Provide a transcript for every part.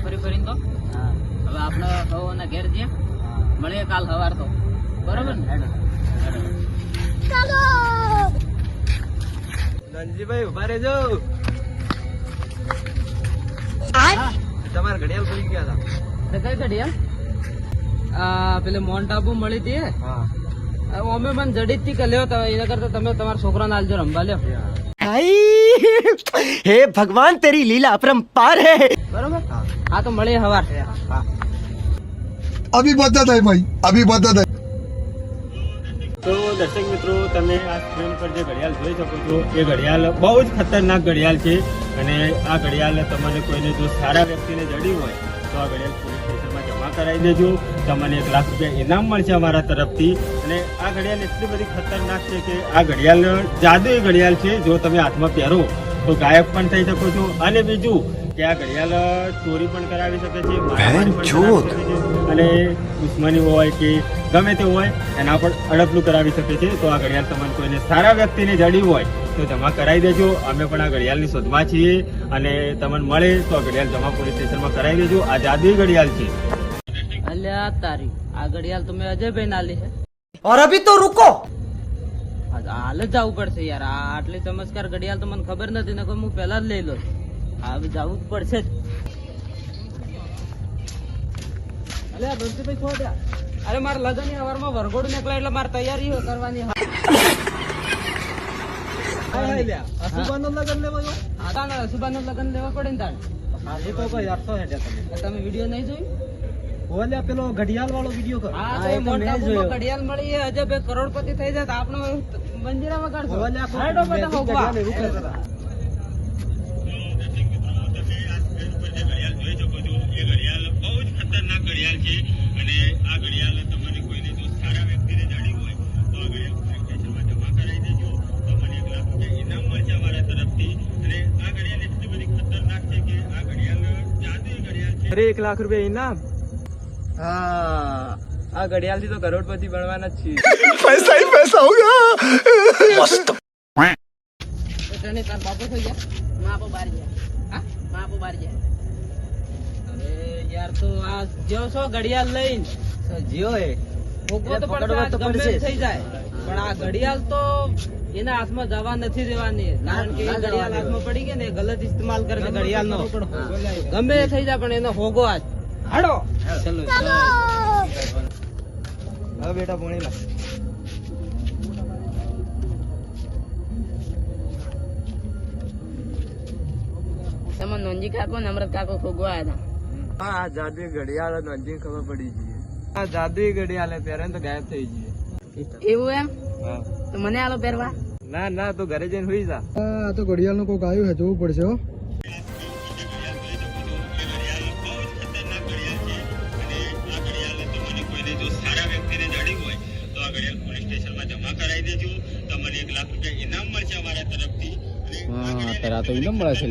ફરી ફરીને તો હવે આપણે હવાના ઘેર જઈએ મળીએ કાલ સવાર તો બરોબર ને નંદજીભાઈ ઉભા રહેજો. તમારે ઘડિયાળ ભૂલી ગયા હતા. કઈ ઘડિયાળ પેલે મોન્ટ આબુ મળી હતી અમે મને જડી જ કે લ્યો એના કરતા તમે તમારા છોકરાને આલજો રમવા લ્યો. हे भगवान तेरी लीला अपरंपार है. બરોબર હા તો મળીએ સવાર. अभी बता दे भाई, अभी बता दे. તો દર્શક મિત્રો, તમે આ સ્ક્રીન પર જે ઘડિયાળ જોઈ શકો છો એ ઘડિયાળ બહુ જ ખતરનાક ઘડિયાળ છે. અને આ ઘડિયાળ તમને કોઈને જો સારા વ્યક્તિને જડી હોય તો આ ઘડિયાળ પોલીસ સ્ટેશનમાં જમા કરાવી દેજો. તમને 1 લાખ રૂપિયા ઇનામ મળશે અમારા તરફથી. અને આ ઘડિયાળ એટલી બધી ખતરનાક છે કે આ ઘડિયાળ જાદુઈ ઘડિયાળ છે. જો તમે હાથમાં પહેરો તો ગાયબ પણ થઈ શકો છો. અને બીજું કે આ ઘડિયાળ ચોરી પણ કરાવી શકે છે, મારામારી પણ કરાવી શકે છે, અને દુશ્મની હોય કે ગમે તે હોય એના પણ અડપલું કરાવી શકે છે. તો આ ઘડિયાળ તમને કોઈને સારા વ્યક્તિને જડી હોય તો જમા કરાવી દેજો. અમે પણ આ ઘડિયાળની શોધમાં છીએ અને તમને મળે તો આ ઘડિયાળ જમા પોલીસ સ્ટેશનમાં કરાવી દેજો. આ જાદુઈ ઘડિયાળ છે. અલ્યા તારી આ ઘડિયાળ તો મેં અજયભાઈ ના લી છે. और अभी तो रुको. હાલ જ જવું પડશે યાર. આ આટલી ચમત્કાર ઘડિયાળ તો મને ખબર નથી ને હું પહેલા જ લઈ લો. હવે જવું જ પડશે જ. અલ્યા બંસીભાઈ ખોટ્યા. અરે મારા લગ્ન ની સવારમાં વરઘોડું નીકળે એટલે મારે તૈયારી કરવાની. અશુભાનું લગ્ન લેવાનું? હા ને અશુભાનું લગ્ન લેવા પડે ને તારે. એ તો ભાઈ અર્થો હેઠે તમે વિડીયો નહીં જોયું? ઓલે પેલો ઘડિયાળ વાળો વિડીયો કરો. હા તો એ મોટા બુમાં ઘડિયાળ મળી અજયભાઈ કરોડપતિ થઈ જાય તો આપણે મંજીરા વગાડશો. હેડો બેટા હોગવા. અરે 1 લાખ રૂપિયા ઇનામ. હા, આ ઘડિયાળ થી તો કરોડપતિ બનવાના જ છીએ. पैसा ही पैसा होगा. मस्त. તને તાર બાપુ થઈ ગયા માં આપો બહાર ગયા. હા માં આપો બહાર ગયા. અરે યાર તો આ જેવો છો ઘડિયાળ લઈને જીઓ હે ભોગવો તો ગમે થઈ જાય પણ આ ઘડિયાળ તો એના હાથમાં જવા નથી દેવાની. કારણ કે એ ઘડિયાળ હાથમાં પડી ગઈ ને એ ગલત ઇસ્તેમાલ કરે છે ઘડિયાળ નો. ગમે થઈ જાય પણ એનો હોગો આજ. હાડો ચલો હવે બેટા ભણી લા. તમે નોંજી કાકો ને અમૃત કાકો ખોગવા આવ્યા હતા. હા, જાદુઈ ઘડિયાળ નોંધી ખબર પડી ગઈ. આ જાદુઈ ઘડિયાળ પહેરે તો ગાયબ થઈ ગઈ. એવું એમ હા, તો મને આલો પહેરવા. ના ના, તો ઘરે જઈને હોઈ જા. આ તો ઘડિયાળ નું કોક આવ્યું છે, જોવું પડશે હો. તારા તો ઇનામ મળે છે.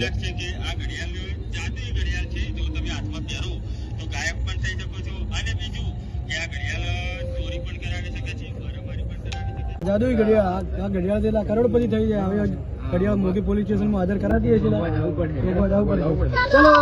જાદુઈ ઘડિયાળ, આ ઘડિયાળ થી કરોડપતિ થઈ જાય. હવે ઘડિયાળ મોગી પોલીસ સ્ટેશન માં હાજર કરાવી દઈએ છીએ. ચલો.